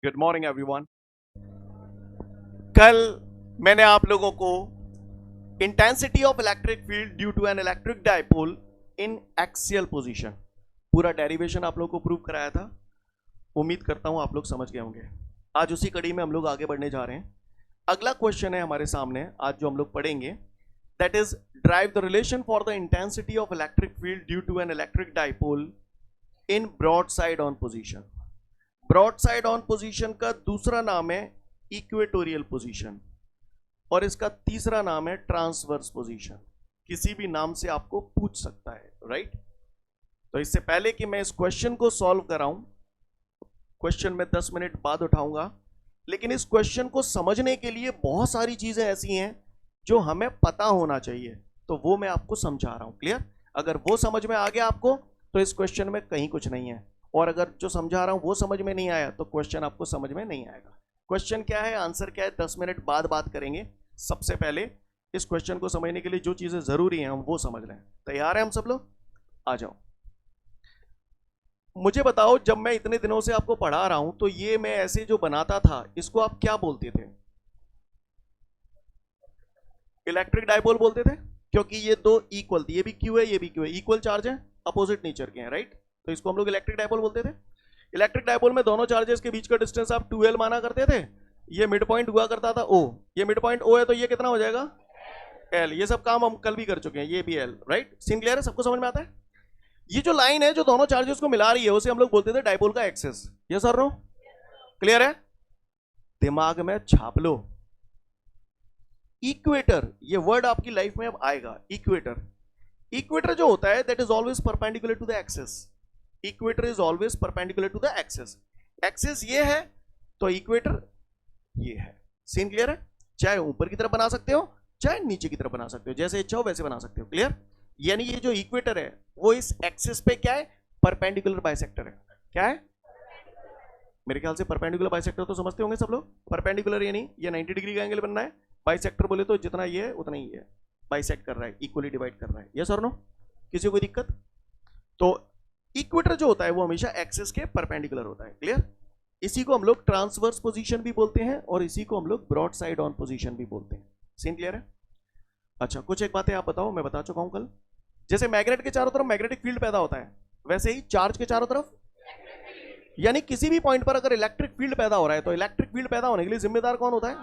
Good morning everyone. कल मैंने आप लोगों को intensity of electric field due to an electric dipole in axial position पूरा डेरिवेशन आप लोगों को प्रूव कराया था। उम्मीद करता हूं आप लोग समझ गए होंगे। आज उसी कड़ी में हम लोग आगे बढ़ने जा रहे हैं। अगला क्वेश्चन है हमारे सामने आज जो हम लोग पढ़ेंगे, that is derive the relation for the intensity of electric field due to an electric dipole in broad side on position. Broad side on position का दूसरा नाम है इक्वेटोरियल पोजीशन और इसका तीसरा नाम है ट्रांसवर्स पोजीशन। किसी भी नाम से आपको पूछ सकता है, राइट? तो इससे पहले कि मैं इस क्वेश्चन को सॉल्व कराऊं, क्वेश्चन में 10 मिनट बाद उठाऊंगा, लेकिन इस क्वेश्चन को समझने के लिए बहुत सारी चीजें ऐसी हैं जो हमें पता होना चाहिए, तो वो मैं आपको समझा रहा हूं। क्लियर? अगर वो समझ में आ गया आपको तो इस क्वेश्चन में कहीं कुछ नहीं है, और अगर जो समझा रहा हूं वो समझ में नहीं आया तो क्वेश्चन आपको समझ में नहीं आएगा। क्वेश्चन क्या है, आंसर क्या है, 10 मिनट बाद बात करेंगे। सबसे पहले इस क्वेश्चन को समझने के लिए जो चीजें जरूरी हैं हम वो समझ लें। तैयार है हम सब लोग? आ जाओ। मुझे बताओ, जब मैं इतने दिनों से आपको पढ़ा रहा हूं तो ये मैं ऐसे जो बनाता था इसको आप क्या बोलते थे? इलेक्ट्रिक डाइपोल बोलते थे, क्योंकि ये दो इक्वल थी, ये भी क्यू है ये भी क्यू है, इक्वल चार्ज है, अपोजिट नेचर के हैं, राइट? तो इसको हम लोग इलेक्ट्रिक डाइपोल बोलते थे। इलेक्ट्रिक डाइपोल में दोनों चार्जेस के बीच का डिस्टेंस आप 2L माना करते थे। ये मिड पॉइंट हुआ करता था O, ये मिड पॉइंट O है तो ये कितना हो जाएगा L। ये सब काम हम कल भी कर चुके हैं, ये भी L, राइट? सीन क्लियर है? सबको समझ में आता है? ये जो लाइन है जो दोनों चार्जेस को मिला रही है उसे हम लोग बोलते थे डाइपोल का एक्सेस। ये सर नो क्लियर है? दिमाग में छाप लो। इक्वेटर, ये वर्ड आपकी लाइफ में अब आएगा। इक्वेटर, इक्वेटर जो होता है that is always perpendicular to the axis. Equator is always perpendicular to the axis. Axis ये है तो इक्वेटर ये है। सीन क्लियर है? चाहे ऊपर की तरफ बना सकते हो चाहे नीचे की तरफ बना सकते हो, जैसे इच्छा हो वैसे बना सकते हो। क्लियर? यानी ये जो इक्वेटर है वो इस एक्सिस पे क्या है, परपेंडिकुलर बाइसेक्टर है। क्या है? मेरे ख्याल से परपेंडिकुलर बाइसेक्टर तो समझते होंगे सब लोग। परपेंडिकुलर यानी ये 90 डिग्री का एंगल बनना है, बाइसेक्टर बोले तो जितना ये है उतना ही है, बाइसेक्ट कर रहा है, इक्वली डिवाइड कर रहा है। यस और नो? किसी को कोई दिक्कत? तो इक्वेटर जो होता है वो हमेशा एक्सिस के परपेंडिकुलर होता है। क्लियर? इसी को हम लोग ट्रांसवर्स पोजीशन भी बोलते हैं और इसी को हम लोग ब्रॉड साइड ऑन पोजीशन भी बोलते हैं। सीन क्लियर है? अच्छा, कुछ एक बातें आप बताओ, मैं बता चुका हूं कल। जैसे मैग्नेट के चारों तरफ मैग्नेटिक फील्ड पैदा होता है, वैसे ही चार्ज के चारों तरफ, यानी किसी भी पॉइंट पर अगर इलेक्ट्रिक फील्ड पैदा हो रहा है तो इलेक्ट्रिक फील्ड पैदा होने के लिए जिम्मेदार कौन होता है?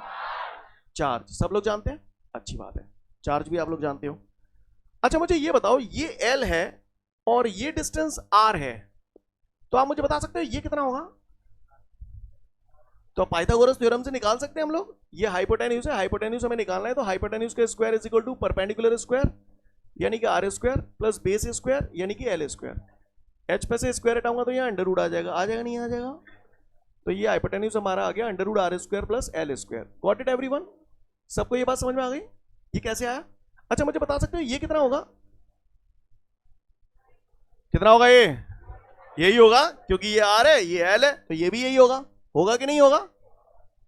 चार्ज। सब लोग जानते हैं? अच्छी बात है, चार्ज भी आप लोग जानते हो। अच्छा, मुझे ये बताओ, ये L है और ये डिस्टेंस R है, तो आप मुझे बता सकते हो ये कितना होगा? तो पाइथागोरस थ्योरम से निकाल सकते हैं हम लोग। ये हाइपोटेन्यूज है, हाइपोटेन्यूज हमें निकालना है, तो हाइपोटेन्यूज का square is equal to perpendicular square यानी कि R square plus base square यानी कि L स्क्वायर। H पे से स्क्वायर हटाऊंगा तो यहाँ अंडर रूट आ जाएगा। आ जाएगा नहीं आ जाएगा? तो ये हाइपोटेन्यूज हमारा आ गया under root R square plus L square. Got it everyone? सबको ये बात समझ में आ गई? ये कैसे आया? अच्छा, मुझे बता सकते हो ये कितना होगा? कितना होगा ये? यही होगा, क्योंकि ये R है ये L है, तो ये भी यही होगा। होगा कि नहीं होगा?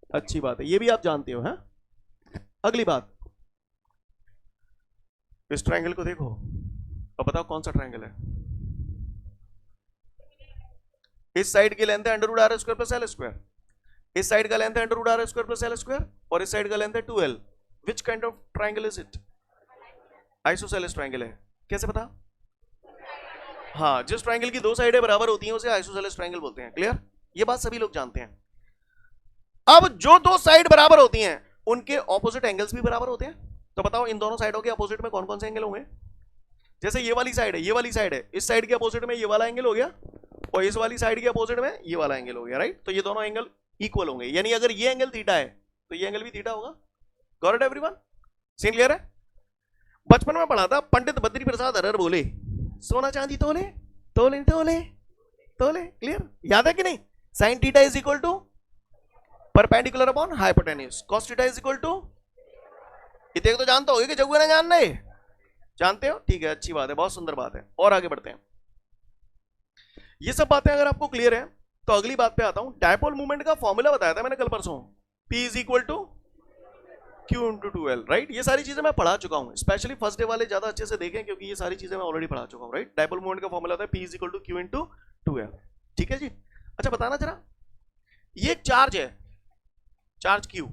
अच्छी बात है, ये भी आप जानते हो। हैं? अगली बात, इस ट्रायंगल को देखो, अब बताओ कौन सा ट्रायंगल है? इस साइड की लेंथ है under root R square plus L square, इस साइड का लेंथ है under root R square plus L square, और इस साइड का लेंथ है 2L। Which kind of triangle is it? Isosceles triangle है। कैसे पता? हाँ, जिस ट्रायंगल की दो साइडें बराबर होती हैं उसे आइसोसेलेस ट्रायंगल बोलते हैं। क्लियर? ये बात सभी लोग जानते हैं। अब जो दो साइड बराबर होती हैं उनके ऑपोजिट एंगल्स भी बराबर होते हैं, तो बताओ इन दोनों साइडों के अपोजिट में कौन कौन से एंगल होंगे? जैसे ये वाली साइड है, ये वाली साइड है, इस साइड के अपोजिट में ये वाला एंगल हो गया और इस वाली साइड के अपोजिट में ये वाला एंगल हो गया, राइट? तो ये दोनों एंगल इक्वल होंगे, यानी अगर ये एंगल थीटा है तो ये एंगल भी थीटा होगा। Got it everyone? Scene clear है? बचपन में पढ़ा था, पंडित बद्री प्रसाद हरर बोले, सोना चांदी तोले तोले तोले तोले। क्लियर? याद है कि नहीं? Sine theta is equal to perpendicular upon hypotenuse, cos theta is equal to, इतने तो जानते होगे कि जगह ना जान रहे? जानते हो? ठीक है, अच्छी बात है, बहुत सुंदर बात है। और आगे बढ़ते हैं। ये सब बातें अगर आपको क्लियर है तो अगली बात पे आता हूं। डायपोल मूवमेंट का फॉर्मूला बताया था मैंने कल परसों, P is equal to Q into 2L, right? ये सारी चीजें मैं पढ़ा चुका हूं, स्पेशली फर्स्ट डे वाले ज्यादा अच्छे से देखें क्योंकि ये सारी चीजें मैं ऑलरेडी पढ़ा चुका हूं, राइट? डायपोल मूवमेंट का फॉर्मूला था P is equal to Q into 2L। ठीक है जी? अच्छा, बताना जरा, ये एक चार्ज है, चार्ज क्यू,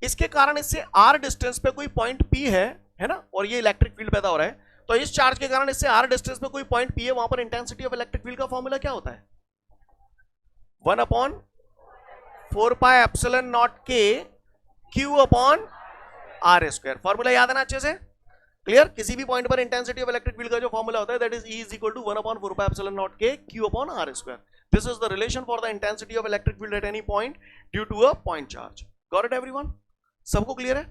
इसके कारण इससे r डिस्टेंस पे कोई पॉइंट P है ना, और ये इलेक्ट्रिक फील्ड पैदा हो रहा है। तो इस चार्ज के कारण इससे r डिस्टेंस पे कोई पॉइंट P है, वहां पर इंटेंसिटी ऑफ इलेक्ट्रिक फील्ड का फॉर्मूला क्या होता है? 1/4πε0k q upon r square. Formula याद है ना अच्छे से? क्लियर? किसी भी पॉइंट पर इंटेंसिटी ऑफ इलेक्ट्रिक फील्ड का जो फॉर्मूला होता है that is E is equal to 1/4πε0k q upon r square. This is the relation for the intensity of electric field at any point due to a point charge. Got it everyone? सबको clear है?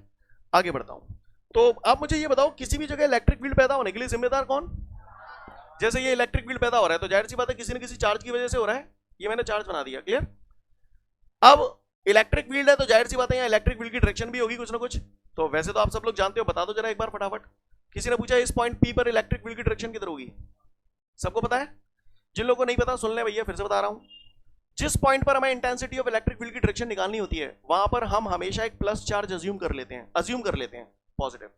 आगे बढ़ता हूं। तो अब मुझे ये बताओ, किसी भी जगह इलेक्ट्रिक फील्ड पैदा होने के लिए जिम्मेदार कौन? जैसे ये इलेक्ट्रिक फील्ड पैदा हो रहा है तो जाहिर सी बात है किसी न किसी चार्ज की वजह से हो रहा है। ये मैंने चार्ज बना दिया, क्लियर? अब इलेक्ट्रिक फील्ड है तो जाहिर सी बात है यहाँ इलेक्ट्रिक फील्ड की डायरेक्शन भी होगी कुछ ना कुछ। तो वैसे तो आप सब लोग जानते हो, बता दो जरा एक बार फटाफट। किसी ने पूछा इस पॉइंट P पर इलेक्ट्रिक फील्ड की डायरेक्शन किधर होगी? सबको पता है? जिन लोगों को नहीं पता सुन ले भैया, फिर से बता रहा हूं। जिस पॉइंट पर हमें इंटेंसिटी ऑफ इलेक्ट्रिक फील्ड की डायरेक्शन निकालनी होती है वहां पर हम हमेशा एक प्लस चार्ज अज्यूम कर लेते हैं पॉजिटिव।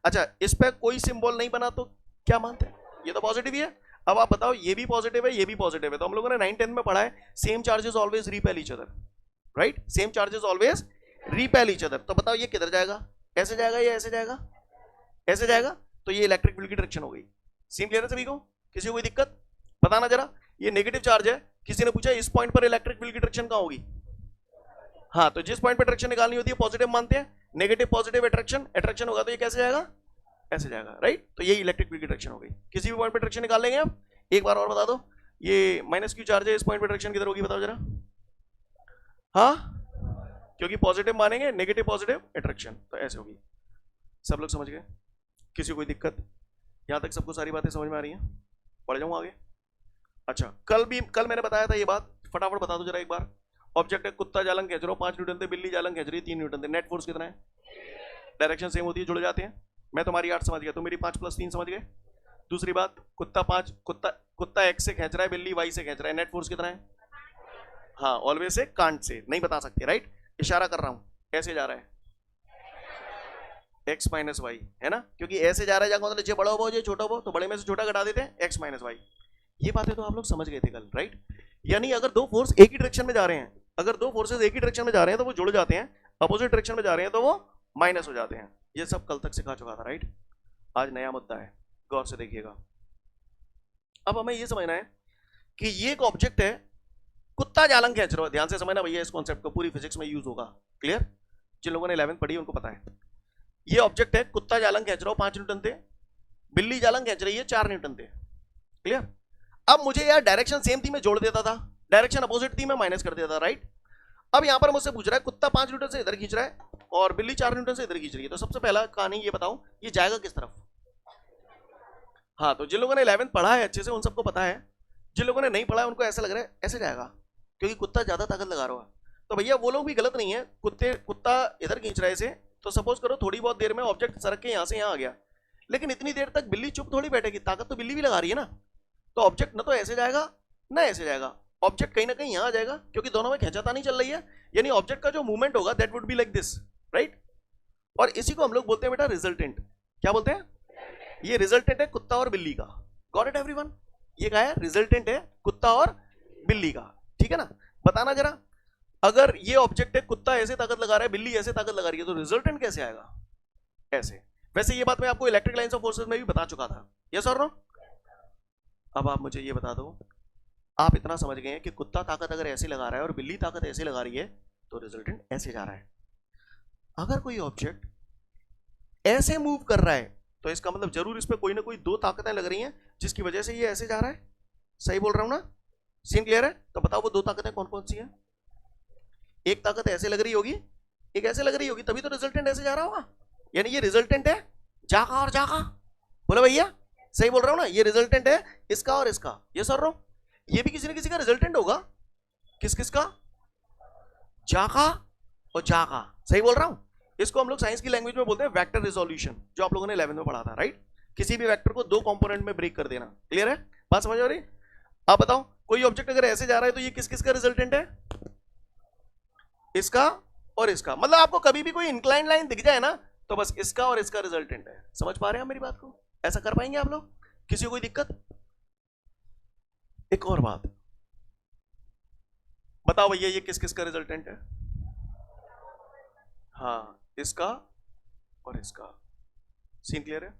अच्छा, इस पर कोई सिंबल नहीं बना तो क्या मानते हैं? ये तो पॉजिटिव ही है। अब आप बताओ, ये भी पॉजिटिव है, ये भी पॉजिटिव है, तो हम लोगों ने 9th 10th में पढ़ा है same charges always repel each other, right? Same charges always repel each other. तो बताओ ये किधर जाएगा? ऐसे जाएगा या ऐसे जाएगा? ऐसे जाएगा। तो ये इलेक्ट्रिक फील्ड की डायरेक्शन हो गई। सीन क्लियर है सभी को? किसी को कोई दिक्कत? बताना जरा। ये नेगेटिव चार्ज है, किसी ने पूछा इस पॉइंट पर इलेक्ट्रिक फील्ड की डायरेक्शन कहां होगी? हाँ, तो जिस पॉइंट पर डायरेक्शन निकालनी होती है पॉजिटिव मानते हैं, नेगेटिव पॉजिटिव अट्रैक्शन होगा तो ये कैसे जाएगा? ऐसे जाएगा, राइट? तो ये इलेक्ट्रिक फील्ड की डायरेक्शन हो गई। किसी भी पॉइंट पर डायरेक्शन निकाल लेंगे आप। एक बार और बता दो, ये -q चार्ज है, इस पॉइंट पर डायरेक्शन किधर होगी बताओ जरा। हाँ, क्योंकि पॉजिटिव मानेंगे, नेगेटिव पॉजिटिव अट्रैक्शन, तो ऐसे होगी। सब लोग समझ गए? किसी को कोई दिक्कत? यहां तक सबको सारी बातें समझ में आ रही हैं? पढ़ जाऊं आगे? अच्छा, कल मैंने बताया था ये बात, फटाफट बता दो जरा एक बार। ऑब्जेक्ट है, कुत्ता जालंग खींच रहा हो 5 न्यूटन थे, बिल्ली जालंग खींच रही है 3 न्यूटन थे, नेट फोर्स कितना है? डायरेक्शन सेम होती है, जुड़ जाते हैं। मैं तुम्हारी 8 समझ गया, तुम मेरी 5 + 3 समझ गए। दूसरी बात, कुत्ता x से खींच रहा है, बिल्ली y से खींच रहा है, नेट फोर्स कितना है? हाँ, ऑलवेज से, कांट से, नहीं बता सकते, राइट? इशारा कर रहा हूं, ऐसे जा रहा है x - y, है ना? क्योंकि ऐसे जा रहा है, जाकर मतलब जो बड़ा हो जो छोटा हो, तो बड़े में से छोटा घटा देते हैं, x - y। ये बातें तो आप लोग समझ गए थे कल, राइट? यानी अगर दो फोर्स एक ही डायरेक्शन में जा रहे हैं, अगर दो फोर्सेस एक ही डायरेक्शन में जा रहे हैं तो वो जुड़ जाते हैं, अपोजिट डायरेक्शन में जा रहे हैं तो वो माइनस हो जाते हैं। ये सब कल तक सिखा चुका था, राइट? आज नया मुद्दा है, गौर से देखिएगा। अब हमें ये समझना है कि ये एक ऑब्जेक्ट है, कुत्ता जालंग खींच रहा है। ध्यान से समझना भैया, इस कॉन्सेप्ट को पूरी फिजिक्स में यूज होगा, क्लियर? जिन लोगों ने 11th पढ़ी उनको पता है। ये ऑब्जेक्ट है, कुत्ता जालंग खींच रहा हो 5 न्यूटन थे, बिल्ली जालंग खींच रही है 4 न्यूटन थे, क्लियर? अब मुझे यार डायरेक्शन सेम थी, मैं जोड़ देता था, डायरेक्शन अपोजिट थी, मैं माइनस कर देता था, राइट? अब यहां पर मुझसे पूछ रहा है कुत्ता 5 न्यूटन से इधर खींच रहा है और बिल्ली 4 न्यूटन से इधर खींच रही है, तो सबसे पहला कहानी ये बताओ, ये जाएगा किस तरफ? हाँ, तो जिन लोगों ने 11th पढ़ा है अच्छे से उन सबको पता है। जिन लोगों ने नहीं पढ़ा है उनको ऐसा लग रहा है ऐसे जाएगा क्योंकि कुत्ता ज्यादा ताकत लगा रहा है। तो भैया वो लोग भी गलत नहीं है, कुत्ता इधर खींच रहा है इसे, तो सपोज करो थोड़ी बहुत देर में ऑब्जेक्ट सरक के यहां से यहां आ गया, लेकिन इतनी देर तक बिल्ली चुप थोड़ी बैठेगी, ताकत तो बिल्ली भी लगा रही है ना। तो ऑब्जेक्ट ना तो ऐसे जाएगा ना ऐसे जाएगा, ऑब्जेक्ट कहीं ना कहीं यहां आ जाएगा क्योंकि दोनों में खींचातानी चल रही है। यानी ऑब्जेक्ट का जो मूवमेंट होगा that would be like this, right? और इसी को हम लोग बोलते हैं बेटा रिजल्टेंट। क्या बोलते हैं? ये रिजल्टेंट है कुत्ता और बिल्ली का। Got it everyone? ये क्या है? रिजल्टेंट है कुत्ता और बिल्ली का, ठीक है ना? बताना जरा, अगर ये ऑब्जेक्ट है, कुत्ता ऐसे ताकत लगा रहा है, बिल्ली ऐसे ताकत लगा रही है, तो रिजल्टेंट कैसे आएगा? ऐसे। वैसे ये बात मैं आपको इलेक्ट्रिक लाइंस ऑफ फोर्सेस में भी बता चुका था, यस और नो? अब आप मुझे ये बता दो, आप इतना समझ गए हैं कि कुत्ता ताकत अगर ऐसे लगा रहा है और बिल्ली ताकत ऐसे लगा रही है तो रिजल्टेंट ऐसे जा रहा है। अगर कोई ऑब्जेक्ट ऐसे मूव कर रहा है तो इसका मतलब जरूर इस पे कोई ना कोई दो ताकतें लग रही हैं जिसकी वजह से ये ऐसे जा रहा है। सही बोल रहा हूं ना? सीन क्लियर है? तो बताओ वो दो ताकतें कौन कौन सी हैं? एक ताकत ऐसे लग रही होगी, एक ऐसे लग रही होगी, तभी तो रिजल्टेंट ऐसे जा रहा होगा। यानी ये रिजल्टेंट है जाका और जाका। बोलो भैया, सही बोल रहा हूं ना? ये रिजल्टेंट है इसका और इसका, ये सर रो। ये भी किसी न किसी का रिजल्टेंट होगा। किस किस का? जाका और जाका। सही बोल रहा हूं? इसको हम लोग साइंस की लैंग्वेज में बोलते हैं वेक्टर रिजोल्यूशन, जो आप लोगों ने 11th में पढ़ा था, राइट? किसी भी वेक्टर को दो कंपोनेंट में ब्रेक कर देना। क्लियर है? बात समझ आ रही? आप बताओ, कोई ऑब्जेक्ट अगर ऐसे जा रहा है तो ये किस किस का रिजल्टेंट है? इसका और इसका। मतलब आपको कभी भी कोई इंक्लाइन लाइन दिख जाए ना तो बस इसका और इसका रिजल्टेंट है। समझ पा रहे हैं मेरी बात को? ऐसा कर पाएंगे आप लोग? किसी को कोई दिक्कत? एक और बात बताओ भैया ये किस किस का रिजल्टेंट है? हाँ, इसका और इसका। सीन क्लियर है?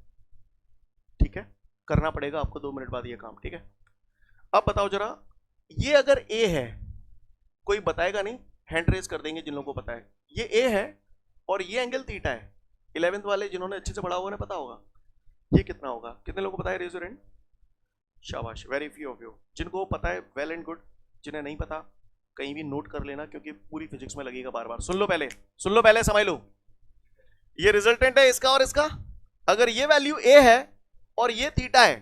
ठीक है, करना पड़ेगा आपको 2 मिनट बाद ये काम, ठीक है? अब बताओ जरा, ये अगर ए है, कोई बताएगा नहीं, हैंड रेज कर देंगे जिन लोगों को पता है। ये ए है और ये एंगल थीटा है। 11th वाले जिन्होंने अच्छे से पढ़ा हुआ उन्हें पता होगा ये कितना होगा। कितने लोगों को पता है? Raise your hand. शाबाश, वेरी फ्यू ऑफ यू। जिनको पता है वेल एंड गुड, जिन्हें नहीं पता कहीं भी नोट कर लेना, क्योंकि पूरी फिजिक्स में लगेगा बार बार। सुन लो पहले, सुन लो पहले, समझ लो। ये रिजल्टेंट है इसका और इसका। अगर ये वैल्यू ए है और ये थीटा है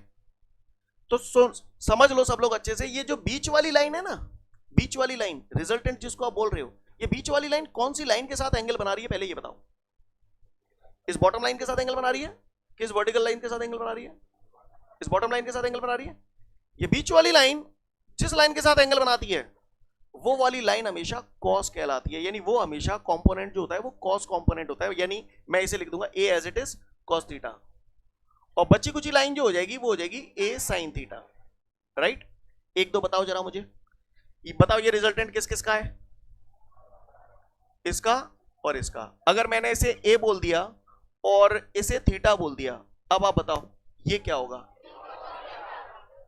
तो समझ लो सब लोग अच्छे से, ये जो बीच वाली लाइन है ना, बीच वाली लाइन रिजल्टेंट जिसको आप बोल रहे हो, ये बीच वाली लाइन कौन सी लाइन के साथ एंगल बना रही है पहले ये बताओ। इस बॉटम लाइन के साथ एंगल बना रही है कि इस वर्टिकल लाइन के साथ एंगल बना रही है? इस बॉटम लाइन के साथ एंगल बना रही है। ये बीच वाली लाइन जिस लाइन के साथ एंगल बनाती है वो वाली लाइन हमेशा कॉस कहलाती है, यानी वो हमेशा कंपोनेंट जो होता है वो कॉस कंपोनेंट होता है, यानी मैं इसे लिख दूंगा a as it is cos theta, और बची कुछ लाइन जो हो जाएगी वो हो जाएगी ए साइन थीटा, राइट? एक दो बताओ जरा मुझे, ये बताओ ये रिजल्टेंट किस किस का है? इसका और इसका। अगर मैंने इसे ए बोल दिया और इसे थीटा बोल दिया, अब आप बताओ ये क्या होगा?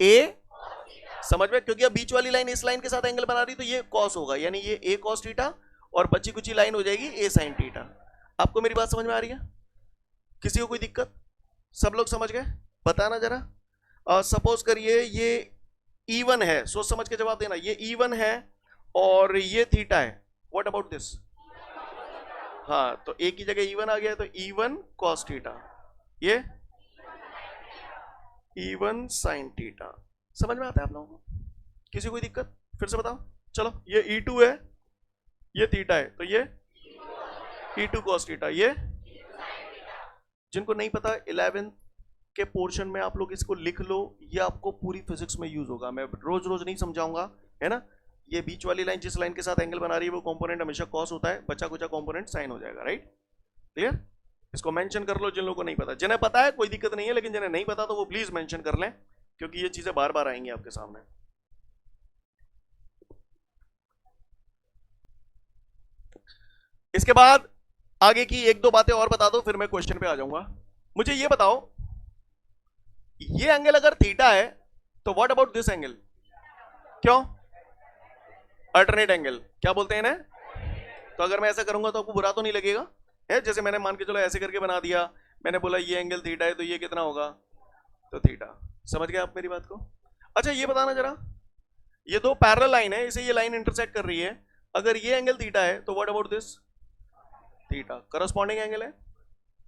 ए, समझ में? क्योंकि अब बीच वाली लाइन इस लाइन के साथ एंगल बना रही तो ये कॉस होगा, यानी ये ए कॉस थीटा, और बची कुछ लाइन हो जाएगी ए साइन थीटा। आपको मेरी बात समझ में आ रही है? किसी को कोई दिक्कत? सब लोग समझ गए? बताना जरा। सपोज करिए ये E1 है, सोच समझ के जवाब देना। ये E1 है और ये थीटा है, व्हाट अबाउट दिस? हाँ, तो एक ही जगह E1 आ गया, तो E1 cos थीटा, ये E1 sin थीटा। समझ में आता है आप लोगों को? किसी कोई दिक्कत? फिर से बताओ। चलो, ये E2 है, ये थीटा है, तो ये E2 cos थीटा, ये जिनको नहीं पता 11th के पोर्शन में आप लोग इसको लिख लो, ये आपको पूरी फिजिक्स में यूज होगा। मैं रोज रोज नहीं समझाऊंगा, है ना? ये बीच वाली लाइन जिस लाइन के साथ एंगल बना रही है वो कंपोनेंट हमेशा कॉस होता है, बचा कुचा कंपोनेंट साइन हो जाएगा, राइट? क्लियर? इसको मेंशन कर लो जिन लोगों को नहीं पता। जिन्हें पता है कोई दिक्कत नहीं है, लेकिन जिन्हें नहीं पता तो वो प्लीज मेंशन कर लें, क्योंकि ये चीजें बार बार आएंगी आपके सामने। इसके बाद आगे की एक दो बातें और बता दो, फिर मैं क्वेश्चन पे आ जाऊंगा। मुझे ये बताओ, ये एंगल अगर थीटा है तो व्हाट अबाउट दिस एंगल? क्यों? Alternate angle. क्या बोलते हैं इन्हें? तो अगर मैं ऐसा करूंगा तो आपको बुरा तो नहीं लगेगा? है, जैसे मैंने मान के चलो ऐसे करके बना दिया, मैंने बोला ये एंगल थीटा है तो ये कितना होगा? तो थीटा। समझ गए आप मेरी बात को? अच्छा ये बताना जरा, ये दो पैरेलल लाइन है, इसे ये लाइन इंटरसेक्ट कर रही है, अगर ये एंगल थीटा है तो what about this? Theta. Corresponding angle है।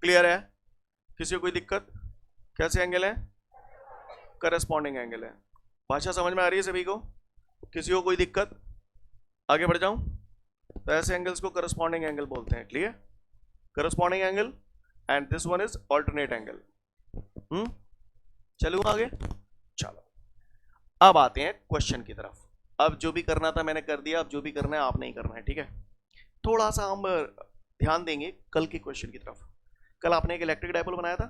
क्लियर है? किसी को कोई दिक्कत? कैसे एंगल है? करस्पॉन्डिंग एंगल है। भाषा समझ में आ रही है सभी को? किसी को कोई दिक्कत? आगे बढ़ जाऊं? तो ऐसे एंगल्स को करस्पॉन्डिंग एंगल बोलते हैं। Clear? Corresponding angle and this one is alternate angle. चलूं आगे? चलो, अब आते हैं क्वेश्चन की तरफ। अब जो भी करना था मैंने कर दिया, अब जो भी करना है आप नहीं करना है, ठीक है? थोड़ा सा हम ध्यान देंगे कल के क्वेश्चन की तरफ। कल आपने एक इलेक्ट्रिक डायपोल बनाया था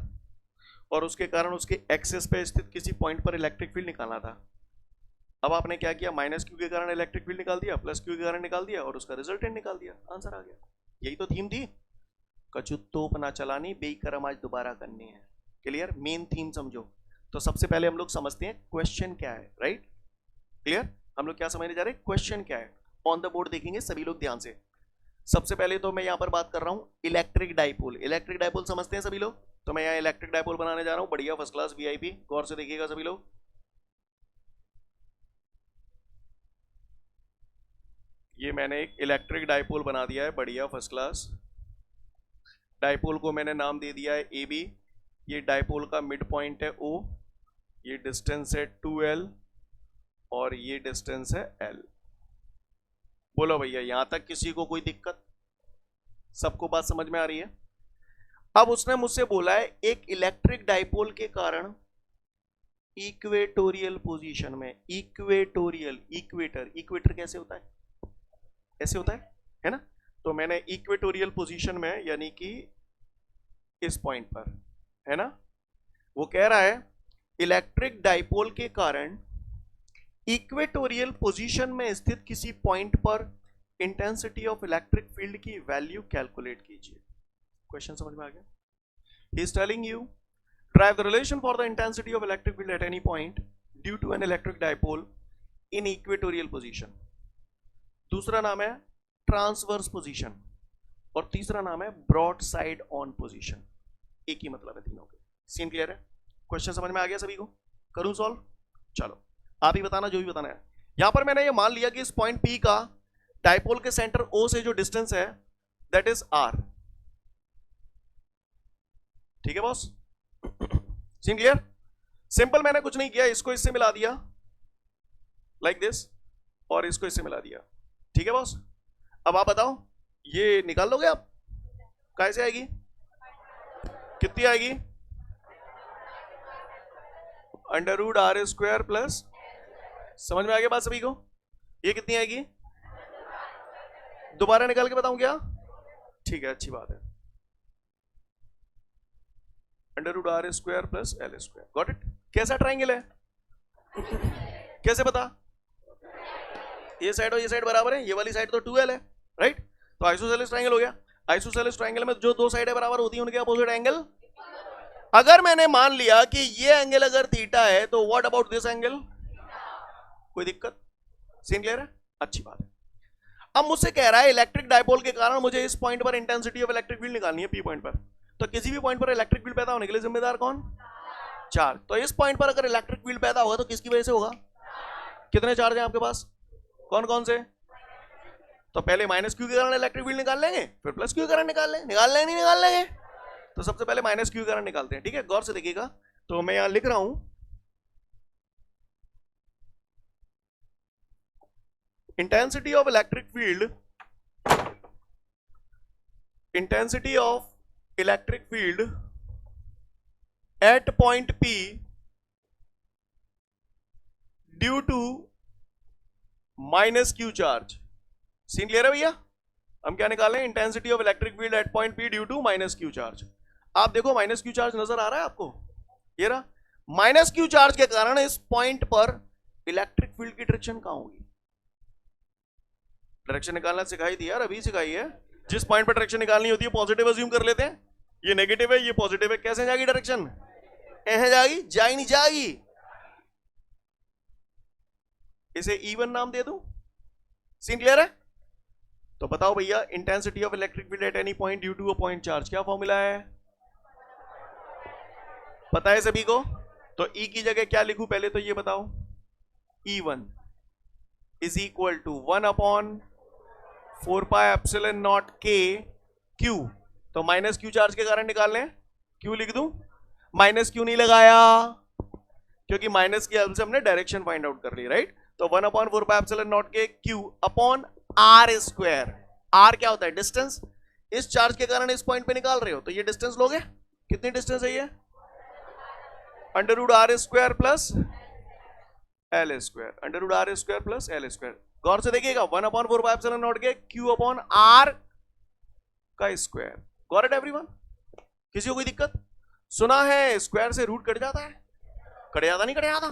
और उसके कारण उसके एक्सिस पे स्थित किसी पॉइंट पर इलेक्ट्रिक फील्ड निकालना था। अब आपने क्या किया? माइनस क्यू के कारण इलेक्ट्रिक फील्ड निकाल दिया, प्लस क्यू के कारण निकाल दिया, और उसका रिजल्टेंट निकाल दिया, आंसर आ गया। यही तो थीम थी। कचुत्तोप ना चलानी, बेकरम आज दोबारा करनी है। क्लियर? मेन थीम समझो। तो सबसे पहले हम लोग समझते हैं क्वेश्चन क्या है, राइट? क्लियर? हम लोग क्या समझने जा रहे हैं? क्वेश्चन क्या है। ऑन द बोर्ड देखेंगे सभी लोग ध्यान से। सबसे पहले तो मैं यहां पर बात कर रहा हूं इलेक्ट्रिक डाइपोल। इलेक्ट्रिक डाइपोल समझते हैं सभी लोग? तो मैं यहां इलेक्ट्रिक डाइपोल बनाने जा रहा हूं, बढ़िया फर्स्ट क्लास वीआईपी। गौर से देखिएगा सभी लोग। ये मैंने एक इलेक्ट्रिक डाइपोल बना दिया है, बढ़िया फर्स्ट क्लास। डाइपोल को मैंने नाम दे दिया है ए बी। ये डाइपोल का मिड पॉइंट है O, ये डिस्टेंस है 2L और ये डिस्टेंस है L। बोलो भैया, यहां तक किसी को कोई दिक्कत? सबको बात समझ में आ रही है? अब उसने मुझसे बोला है एक इलेक्ट्रिक डाइपोल के कारण इक्वेटोरियल पोजीशन में, इक्वेटोरियल, इक्वेटर, इक्वेटर कैसे होता है? ऐसे होता है ना? तो मैंने इक्वेटोरियल पोजीशन में, यानी कि इस पॉइंट पर, है ना, वो कह रहा है इलेक्ट्रिक डाइपोल के कारण इक्वेटोरियल पोजीशन में स्थित किसी पॉइंट पर इंटेंसिटी ऑफ इलेक्ट्रिक फील्ड की वैल्यू कैलकुलेट कीजिए। क्वेश्चन समझ में आ गया? He is telling you derive the relation for the intensity of electric field at any point due to an electric dipole in equatorial position. दूसरा नाम है transverse position और तीसरा नाम है ब्रॉड साइड ऑन पोजीशन। एक ही मतलब है तीनों के। सीन क्लियर है? क्वेश्चन समझ में आ गया सभी को? करूं सॉल्व? चलो आप ही बताना जो भी बताना है। यहां पर मैंने ये मान लिया कि इस पॉइंट P का डाइपोल के सेंटर O से जो डिस्टेंस है दैट इज R। ठीक है बॉस? Scene clear? सिंपल, मैंने कुछ नहीं किया, इसको इससे मिला दिया लाइक दिस और इसको इससे मिला दिया। ठीक है बॉस? अब आप बताओ ये निकाल लोगे आप? कैसे आएगी? कितनी आएगी? √r² प्लस, समझ में आ गया बात सभी को? ये कितनी आएगी? दोबारा निकाल के बताऊं क्या? ठीक है, अच्छी बात है। √r² plus l²। Got it? कैसा ट्राइंगल है? कैसे पता? ये साइड और ये साइड बराबर है, ये वाली साइड तो 2l है, राइट? तो आइसोसेलेस ट्राइंगल हो गया। आइसोसेलेस ट्राइंगल में जो दो साइडें बराबर होती हैं उनके अपोजिट एंगल। अगर मैंने मान लिया कि ये एंगल अगर थीटा है तो व्हाट अबाउट दिस एंगल? कोई दिक्कत? सीन क्लियर है? अच्छी बात है। अब मुझसे कह रहा है इलेक्ट्रिक डायपोल के कारण मुझे इस पॉइंट पर इंटेंसिटी ऑफ इलेक्ट्रिक फील्ड निकालनी है, P पॉइंट पर। तो किसी भी पॉइंट पर इलेक्ट्रिक फील्ड पैदा होने के लिए जिम्मेदार कौन? चार्ज। तो इस पॉइंट पर अगर इलेक्ट्रिक फील्ड पैदा होगा तो किसकी वजह से होगा? कितने चार्ज हैं आपके पास? कौन कौन से? तो पहले -q के कारण इलेक्ट्रिक फील्ड निकाल लेंगे, फिर +q के कारण निकाल लेंगे। नहीं निकाल लेंगे? तो सबसे पहले -q के कारण निकालते हैं। ठीक है, गौर से देखिएगा। तो मैं यहां लिख रहा हूं intensity of electric field, intensity of electric field at point P due to -q charge. Scene clear है भैया? हम क्या निकालें? Intensity of electric field at point P due to -q charge. आप देखो -q चार्ज नजर आ रहा है आपको? ये रहा। -q चार्ज के कारण इस पॉइंट पर इलेक्ट्रिक फील्ड की डायरेक्शन कहां होगी? डायरेक्शन निकालना सिखाई थी यार, अभी सिखाई है। जिस पॉइंट पर डायरेक्शन निकालनी होती है पॉजिटिव अज्यूम कर लेते हैं। ये नेगेटिव है, ये पॉजिटिव है, कैसे जाएगी डायरेक्शन? ऐसे जाएगी? जा ही नहीं जाएगी। इसे E1 नाम दे दूं? सीन क्लियर है? तो बताओ भैया, intensity of electric field at any point due to a point charge, क्या फॉर्मूला है? पता है सभी को? तो E की जगह क्या लिखूं पहले तो ये बताओ। E1 is equal to 1/4πε0 k Q। तो -q चार्ज के कारण निकाल लें, Q लिख दूं? -q नहीं लगाया क्योंकि माइनस की हेल्प से हमने डायरेक्शन फाइंड आउट कर ली, राइट? तो 1/4πε0 k Q upon r²। r क्या होता है? डिस्टेंस। इस चार्ज के कारण इस पॉइंट पे निकाल रहे हो तो ये डिस्टेंस लोगे। कितनी डिस्टेंस है ये? √r² plus l²। √r² plus l²। गौर से देखिएगा, 1/4πε0 के Q अपॉन r का स्क्वायर। Got it everyone? किसी को कोई दिक्कत? सुना है स्क्वायर से रूट कट जाता है? कट जाता नहीं? कट जाता?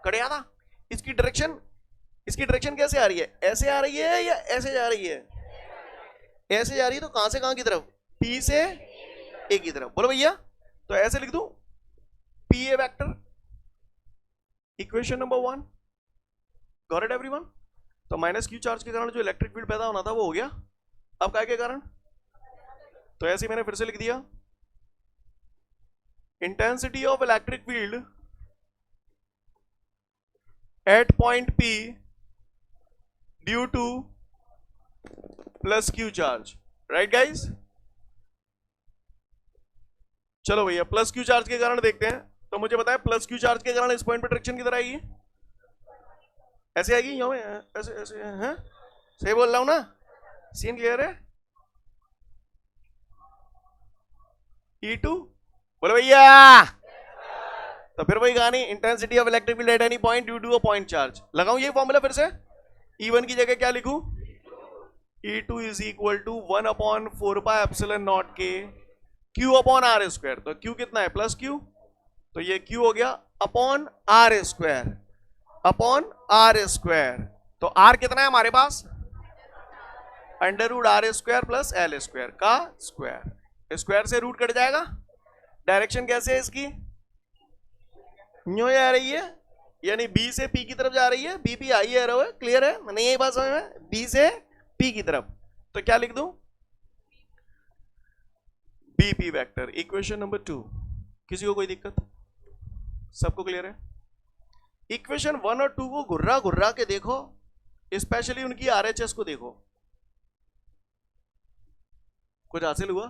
कट जाता। इसकी डायरेक्शन कैसे आ रही है? ऐसे आ रही है या ऐसे जा रही है? ऐसे जा रही है। तो कहां से कहां की तरफ? P से A की तरफ। बोलो भैया। तो ऐसे लिख दूं PA vector, equation number 1। Got it everyone? तो -q चार्ज के कारण जो इलेक्ट्रिक फील्ड पैदा होना था वो हो गया। अब काय के कारण? तो ऐसे ही मैंने फिर से लिख दिया intensity of electric field at point P due to +q charge, right guys? चलो भैया, +q चार्ज के कारण देखते हैं। तो मुझे बताया +q चार्ज के कारण इस पॉइंट पर डायरेक्शन किधर आएगी? ऐसे आएगी? ऐसे ऐसे हैं? सही बोल रहा हूं ना? सीन क्लियर है? E2 बोलो भैया। तो फिर वही कहानी, intensity of electric field at any point due to a point charge. लगाऊं ये फॉर्मूला फिर से? E1 की जगह क्या लिखूं? E2 is equal to 1/4πε0 k Q upon r²। तो Q कितना है? +q। तो ये Q हो गया upon r²। Upon r square. तो आर कितना है हमारे पास? Under root r square plus l square का स्क्वायर। स्क्वायर से रूट कट जाएगा। डायरेक्शन कैसे है इसकी? न्यू आ रही है, यानी बी से पी की तरफ जा रही है। बी पी आई एरो है, क्लियर है? नहीं यही बात समझ में? बी से पी की तरफ। तो क्या लिख दूं? BP vector. Equation number 2। किसी को कोई दिक्कत? सबको क्लियर है? इक्वेशन 1 और 2 को घुर्रा घुर्रा के देखो, स्पेशली उनकी आरएचएस को देखो। कुछ हासिल हुआ?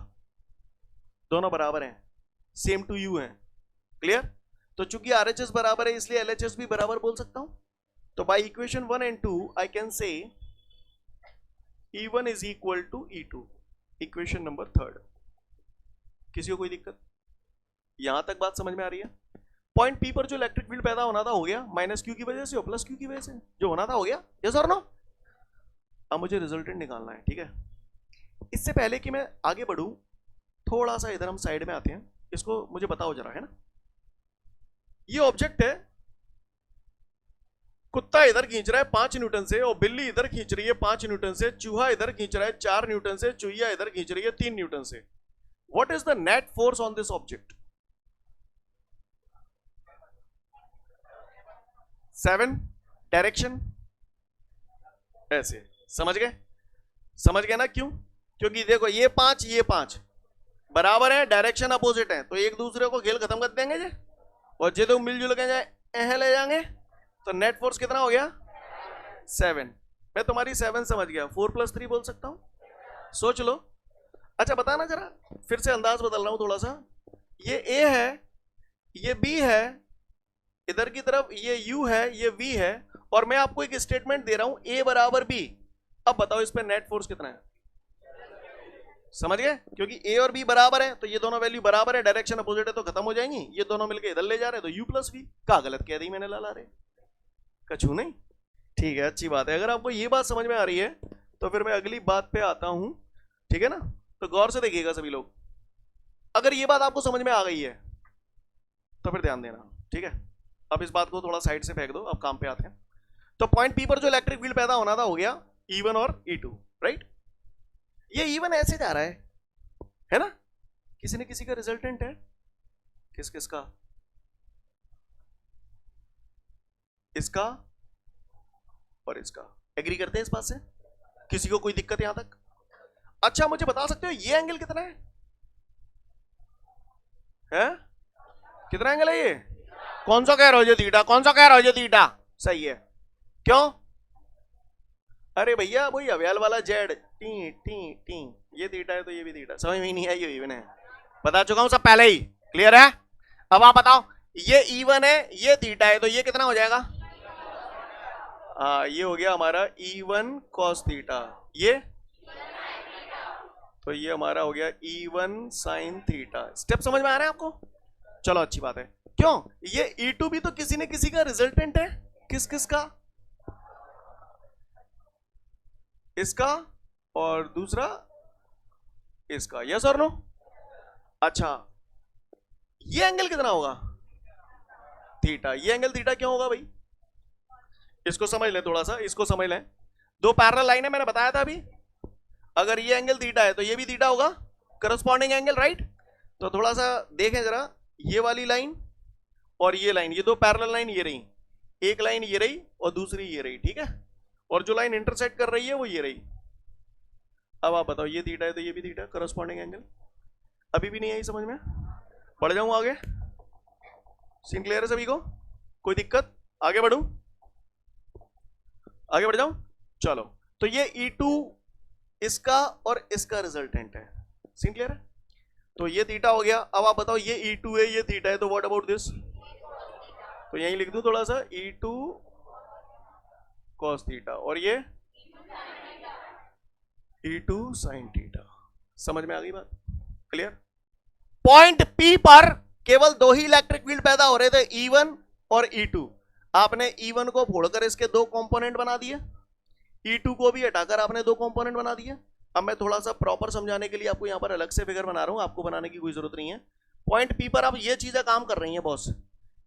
दोनों बराबर हैं, सेम टू यू हैं, क्लियर? तो चूंकि आरएचएस बराबर है इसलिए एलएचएस भी बराबर बोल सकता हूं। तो by equation 1 and 2 I can say E1 is equal to E2। Equation number 3। किसी को कोई दिक्कत? यहां तक बात समझ में आ रही है? पॉइंट पी पर जो इलेक्ट्रिक फील्ड पैदा होना था हो गया, माइनस क्यू की वजह से और प्लस क्यू की वजह से जो होना था हो गया। यस और नो? अब मुझे रिजल्टेंट निकालना है, ठीक है? इससे पहले कि मैं आगे बढ़ूं, थोड़ा सा इधर हम साइड में आते हैं। इसको मुझे बताओ जरा, है ना? ये ऑब्जेक्ट है, कुत्ता इधर खींच रहा है 5 न्यूटन से और बिल्ली इधर खींच रही है 5 न्यूटन से, चूहा इधर खींच रहा है 4 न्यूटन से, चूहिया इधर खींच रही है 3 न्यूटन से। What is the net force on this object? 7 direction ऐसे। समझ गए? समझ गए ना? क्यों? क्योंकि देखो ये 5 बराबर है, डायरेक्शन अपोजिट है, तो एक दूसरे को खेल खत्म कर देंगे जे, और जे तो मिलजुल के जाए ले जाएंगे। तो नेट फोर्स कितना हो गया? 7। मैं तुम्हारी 7 समझ गया, 4 + 3 बोल सकता हूं। सोच लो। अच्छा बताना जरा, फिर से अंदाज बदल रहा हूं थोड़ा सा। ये ए है, ये बी है, इधर की तरफ ये यू है, ये वी है, और मैं आपको एक स्टेटमेंट दे रहा हूं ए बराबर बी। अब बताओ इस पे नेट फोर्स कितना है? समझ गए? क्योंकि ए और बी बराबर है तो ये दोनों वैल्यू बराबर है, डायरेक्शन अपोजिट है तो खत्म हो जाएंगी। ये दोनों मिलकर इधर ले जा रहे हैं तो यू प्लस वी। क्या गलत कह दी मैंने लाला रे? कछू नहीं? ठीक है, अच्छी बात है। अगर आपको ये बात समझ में आ रही है तो फिर मैं अगली बात पे आता हूं, ठीक है ना? तो गौर से देखिएगा सभी लोग। अगर ये बात आपको समझ में आ गई है तो फिर ध्यान देना, ठीक है? अब इस बात को थोड़ा साइड से फेंक दो, अब काम पे आते हैं। तो पॉइंट पी पर जो इलेक्ट्रिक फील्ड पैदा होना था हो गया E1 और E2, राइट? ये E1 ऐसे जा रहा है ना? किसी ने किसी का रिजल्टेंट है? किस किसका? इसका और इसका। एग्री करते हैं इस बात से? किसी को कोई दिक्कत यहां तक? अच्छा मुझे बता सकते हो ये एंगल कितना है? कितना एंगल है ये? कौन सा कह रहे हो? ये थीटा। कौन सा कह रहे हो? ये थीटा। सही है। क्यों? अरे भैया वही अवेल वाला जेड टी टी टी, ये थीटा है तो ये भी थीटा। समझ में नहीं आई? ये इवन है, बता चुका हूं सब पहले ही, क्लियर है? अब आप बताओ, ये E1 है, ये थीटा है, तो ये कितना हो जाएगा? ये हो गया हमारा E1 cos थीटा। ये तो ये हमारा हो गया E1 sin थीटा। स्टेप समझ में आ रहा है आपको? चलो अच्छी बात है। क्यों? ये E2 भी तो किसी ने किसी का रिजल्टेंट है। किस किस का? इसका और दूसरा इसका। यस और नो? अच्छा ये एंगल कितना होगा? थीटा। ये एंगल थीटा क्यों होगा भाई? इसको समझ लें थोड़ा सा, इसको समझ लें। दो पैरेलल लाइन है, मैंने बताया था अभी। अगर ये एंगल थीटा है तो ये भी थीटा होगा, करस्पॉन्डिंग एंगल, राइट? तो थोड़ा सा देखें जरा, ये वाली लाइन और ये लाइन, ये दो पैरेलल लाइन ये रही, एक लाइन ये रही और दूसरी ये रही, ठीक है? और जो लाइन इंटरसेक्ट कर रही है वो ये रही। अब आप बताओ, ये थीटा है तो ये भी थीटा, करस्पॉन्डिंग एंगल। अभी भी नहीं आई समझ में? बढ़ जाऊं आगे? सीन क्लियर है सभी को? कोई दिक्कत? आगे बढ़ूं? आगे बढ़ जाऊं? चलो, तो ये E2 इसका और इसका रिजल्टेंट है। सीन क्लियर है? तो ये थीटा हो गया। अब आप बताओ, ये E2 है, ये थीटा है, तो व्हाट अबाउट दिस? तो यहीं लिख दूं थोड़ा सा, E2 cos थीटा, और ये E2 sin थीटा। समझ में आ गई बात? क्लियर? पॉइंट P पर केवल दो ही इलेक्ट्रिक फील्ड पैदा हो रहे थे, E1 और E2। आपने E1 को फोड़कर इसके दो कंपोनेंट बना दिए, E2 को भी हटाकर आपने दो कंपोनेंट बना दिए। अब मैं थोड़ा सा प्रॉपर समझाने के लिए आपको यहां पर अलग से फिगर बना रहा हूं, आपको बनाने की कोई जरूरत नहीं है। पॉइंट P पर अब ये चीजें काम कर रही हैं बॉस।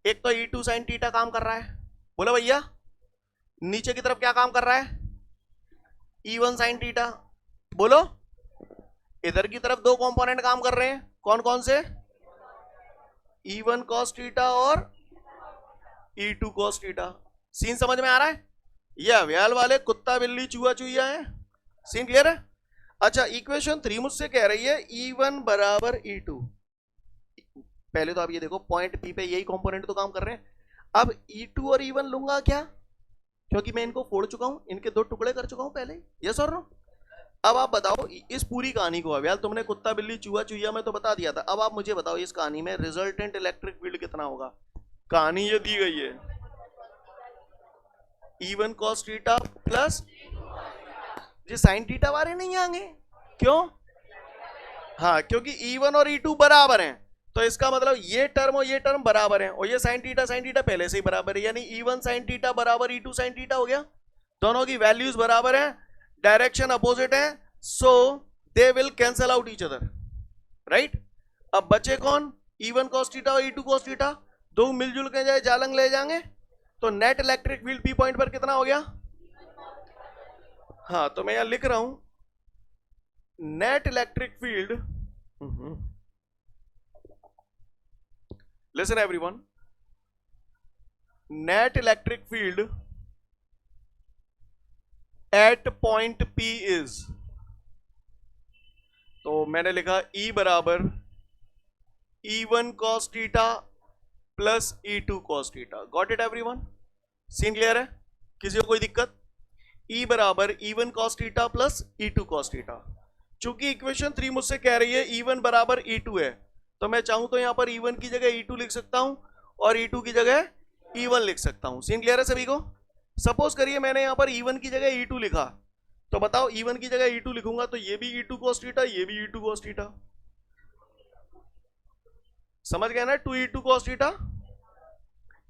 एक तो E2 sin थीटा काम कर रहा है, बोलो भैया। नीचे की तरफ क्या काम कर रहा है? E1 sine theta. बोलो, इधर की तरफ दो कंपोनेंट काम कर रहे हैं, कौन कौन से? E1 cos थीटा और E2 cos थीटा। सीन समझ में आ रहा है? ये अव्याल वाले कुत्ता बिल्ली चूहा चूहिया है। सीन क्लियर है? अच्छा, इक्वेशन 3 मुझसे कह रही है E1 बराबर E2। पहले तो आप ये देखो, पॉइंट P पे यही कंपोनेंट तो काम कर रहे हैं। अब E2 और E1 लूंगा क्या? क्योंकि मैं इनको फोड़ चुका हूं, इनके दो टुकड़े कर चुका हूं पहले। यस और नो? अब आप बताओ इस पूरी कहानी को, अव्याल तुमने कुत्ता बिल्ली चूहा चूहिया में तो बता दिया था, अब आप मुझे बताओ इस कहानी में रिजल्टेंट इलेक्ट्रिक फील्ड कितना होगा? कहानी ये दी गई है, E1 cos थीटा प्लस ये साइन थीटा वाले नहीं आएंगे। क्यों? हाँ, क्योंकि E1 और E2 बराबर हैं, तो इसका मतलब ये टर्म और ये टर्म बराबर हैं, और ये साइन थीटा पहले से ही बराबर है, यानी E1 साइन थीटा बराबर E2 साइन थीटा हो गया। दोनों की वैल्यूज बराबर हैं, डायरेक्शन अपोजिट है, so they will cancel out each other, right? अब बचे कौन? E1 cos थीटा और E2 cos थीटा, दो मिलजुल के जाए जालंग ले जाएंगे, तो net electric field P point पर कितना हो गया? हाँ, तो मैं यहां लिख रहा हूं net electric field, listen everyone, net electric field at point P is, तो मैंने लिखा E बराबर E1 cos theta plus E2 cos theta. Got it everyone? Scene clear है? किसी को कोई दिक्कत? E बराबर E1 cos theta plus E2 cos theta. चूंकि इक्वेशन 3 मुझसे कह रही है E1 बराबर E2 है, तो मैं चाहूं तो यहां पर E1 की जगह E2 लिख सकता हूं और E2 की जगह E1 लिख सकता हूं। सीन क्लियर है सभी को? सपोज करिए मैंने यहां पर E1 की जगह E2 लिखा, तो बताओ E1 की जगह E2 लिखूंगा तो ये भी E2 cos थीटा, ये भी E2 cos थीटा। समझ गए ना? 2E2 cos theta.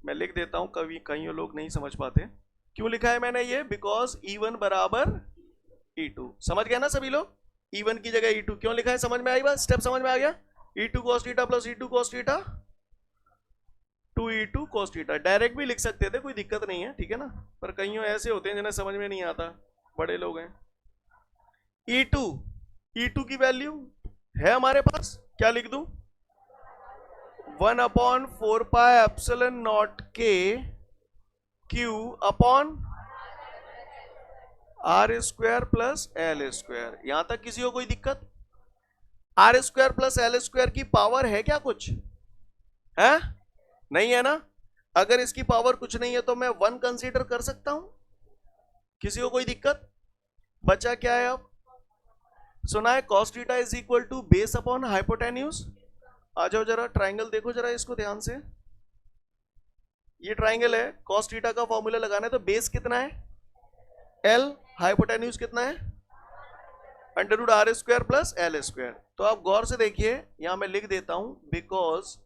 मैं लिख देता हूं, कभी कई लोग नहीं समझ पाते। क्यों लिखा है मैंने ये? बिकॉज E1 बराबर E2। समझ गए ना सभी लोग? E1 की जगह E2 क्यों लिखा है? समझ में आई बात? स्टेप समझ में आ गया? E2 cos theta plus E2 cos theta, 2E2 cos theta. Direct भी लिख सकते थे, कोई दिक्कत नहीं है, ठीक है ना? पर कईयों ऐसे होते हैं जिन्हें समझ में नहीं आता, बड़े लोग हैं। E2 की वैल्यू है हमारे पास, क्या लिख दूं? 1/4 pi epsilon not K Q upon R square plus L square. यहां तक किसी को कोई दिक्कत? R square plus L square की पावर है क्या कुछ? है? नहीं है ना? अगर इसकी पावर कुछ नहीं है तो मैं 1 कंसीडर कर सकता हूं। किसी को कोई दिक्कत? बचा क्या है अब? सुना है cos theta is equal to base upon hypotenuse. आ जाओ जरा, ट्राइंगल देखो जरा इसको ध्यान से। ये ट्राइंगल है, cos थीटा का फॉर्मूला लगाना है, तो बेस कितना है? L, हाइपोटेन्यूज कितना है? √r square plus L square. तो आप गौर से देखिए, यहां मैं लिख देता हूं because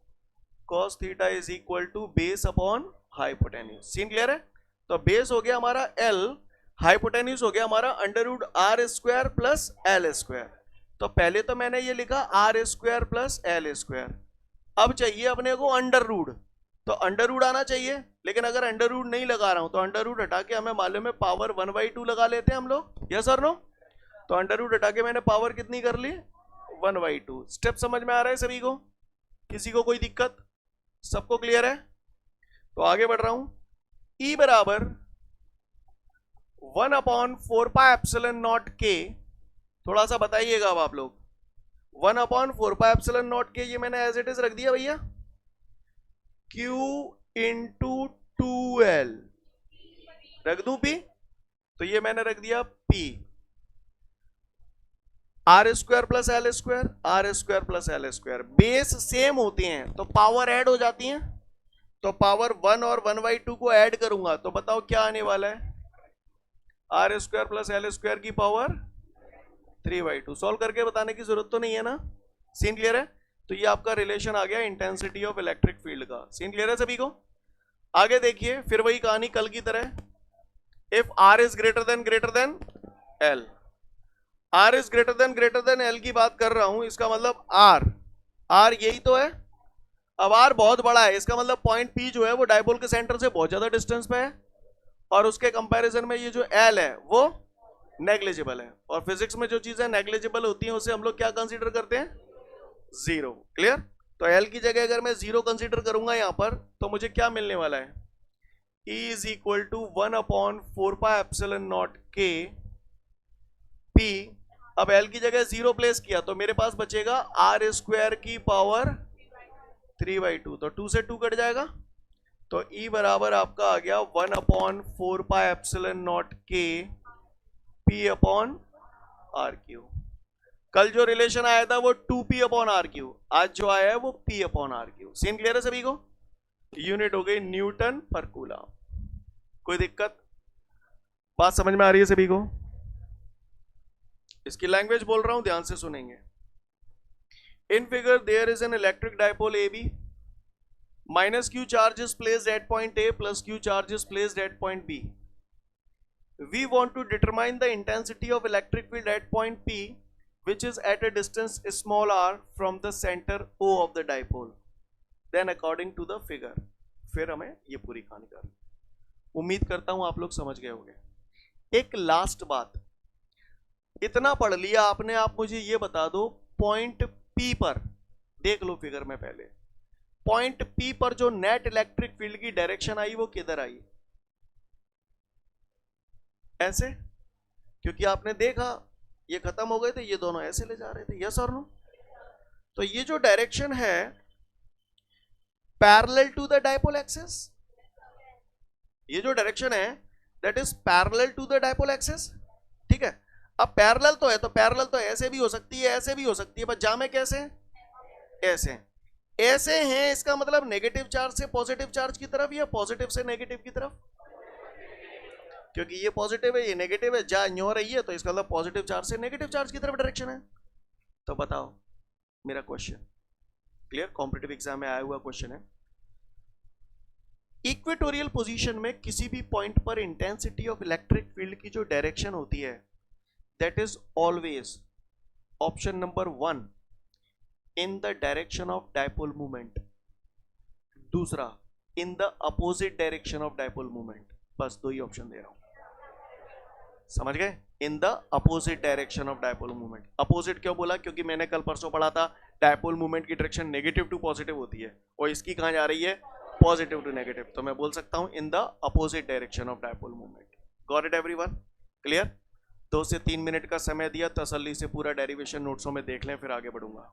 cos theta is equal to base upon hypotenuse. Scene clear है? तो बेस हो गया हमारा L, हाइपोटेन्यूज हो गया हमारा √r square plus L square. तो पहले तो मैंने ये लिखा R square plus L square. अब चाहिए अपने को अंडर रूट, तो अंडर रूट आना चाहिए, लेकिन अगर अंडर रूट नहीं लगा रहा हूं तो अंडर रूट हटा के हमें मालूम है पावर 1/2 लगा लेते हैं हम लोग। यस और नो? तो अंडर रूट हटा के मैंने पावर कितनी कर ली? 1/2। स्टेप समझ में आ रहा है सभी को? किसी को कोई दिक्कत? सबको क्लियर है? तो आगे बढ़ रहा हूं। E बराबर 1/4 पाई एप्सिलॉन नॉट K, थोड़ा सा बताइएगा अब आप लोग। 1/4 पाई एप्सिलॉन नॉट K, ये मैंने एज इट इज रख दिया भैया, Q इंटू 2L रख दूं P, तो ये मैंने रख दिया P। R square plus L square, R square plus L square, base same होते हैं तो पावर ऐड हो जाती है, तो पावर 1 और 1/2 को ऐड करूंगा तो बताओ क्या आने वाला है? R square plus L square की पावर 3/2। सॉल्व करके बताने की जरूरत तो नहीं है ना? सीन क्लियर है? तो ये आपका रिलेशन आ गया इंटेंसिटी ऑफ इलेक्ट्रिक फील्ड का। सीन क्लियर है सभी को? आगे देखिए, फिर वही कहानी कल की तरह। If R is greater than L, R is greater than L की बात कर रहा हूं, इसका मतलब R यही तो है। अब R बहुत बड़ा है, इसका मतलब पॉइंट P जो है वो डायपोल के सेंटर से बहुत ज्यादा डिस्टेंस पे है, और उसके कंपैरिजन में ये जो एल है वो नेग्लिजिबल है, और फिजिक्स में जो चीजें नेग्लिजिबल होती हैं उसे हम लोग क्या कंसीडर करते हैं, जीरो। क्लियर? तो एल की जगह अगर मैं जीरो कंसीडर करूंगा यहां पर तो मुझे क्या मिलने वाला है, E is equal to 1/4πε0 K P। अब L की जगह जीरो प्लेस किया तो मेरे पास बचेगा r² की पावर 3/2, तो 2 से 2 कट जाएगा, तो E बराबर आपका आ गया 1/4πε0 K P/r³। कल जो रिलेशन आया था वो 2p/r³, आज जो आया है वो p/r³। सीन क्लियर है सभी को? यूनिट हो गई न्यूटन पर कूलम। कोई दिक्कत? बात समझ में आ रही है सभी को? इसकी लैंग्वेज बोल रहा हूं, ध्यान से सुनेंगे। In figure there is an electric dipole AB, minus q charge is placed at point A plus q charge is placed at point B. We want to determine the intensity of electric field at point P, which is at a distance small r from the center O of the dipole. Then according to the figure. फिर हमें ये पूरी कहानी कर, उम्मीद करता हूं आप लोग समझ गए होंगे। एक लास्ट बात, इतना पढ़ लिया आपने, आप मुझे ये बता दो पॉइंट P पर, देख लो फिगर में पहले, पॉइंट P पर जो नेट इलेक्ट्रिक फील्ड की डायरेक्शन आई वो किधर आई? ऐसे, क्योंकि आपने देखा ये खत्म हो गए थे, ये दोनों ऐसे ले जा रहे थे, यस और नो? तो ये जो डायरेक्शन है parallel to the dipole axis, ये जो डायरेक्शन है that is parallel to the dipole axis. ठीक है, अब पैरेलल तो है, तो पैरेलल तो ऐसे भी हो सकती है, ऐसे भी हो सकती है, बस जामे कैसे? ऐसे। ऐसे हैं, इसका मतलब नेगेटिव चार्ज से पॉजिटिव चार्ज की तरफ या पॉजिटिव से नेगेटिव की तरफ, क्योंकि ये पॉजिटिव है ये नेगेटिव है, जा न्यो रही है, तो इसका मतलब पॉजिटिव चार्ज से नेगेटिव चार्ज की तरफ डायरेक्शन है। तो बताओ मेरा क्वेश्चन क्लियर, कॉम्पिटिटिव एग्जाम में आया हुआ क्वेश्चन है। इक्वेटोरियल पोजीशन में किसी भी पॉइंट पर इंटेंसिटी ऑफ इलेक्ट्रिक फील्ड की जो डायरेक्शन होती है that is always option number 1 in the direction of dipole movement, दूसरा in the opposite direction of dipole movement. बस दो ही ऑप्शन दे रहा हूं, समझ गए? In the opposite direction of dipole movement. Opposite क्यों बोला? क्योंकि मैंने कल परसों पढ़ा था डायपोल मूवमेंट की डायरेक्शन नेगेटिव टू पॉजिटिव होती है, और इसकी कहां जा रही है? पॉजिटिव टू नेगेटिव, तो मैं बोल सकता हूं इन the opposite direction of dipole movement. Got it everyone? Clear? 2 से 3 मिनट का समय दिया, तसल्ली से पूरा डेरिवेशन नोट्सों में देख लें, फिर आगे बढ़ूंगा।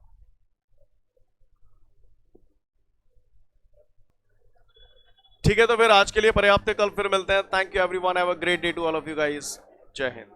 ठीक है, तो फिर आज के लिए पर्याप्त है, कल फिर मिलते हैं। Thank you everyone, have a great day to all of you guys. जय हिंद।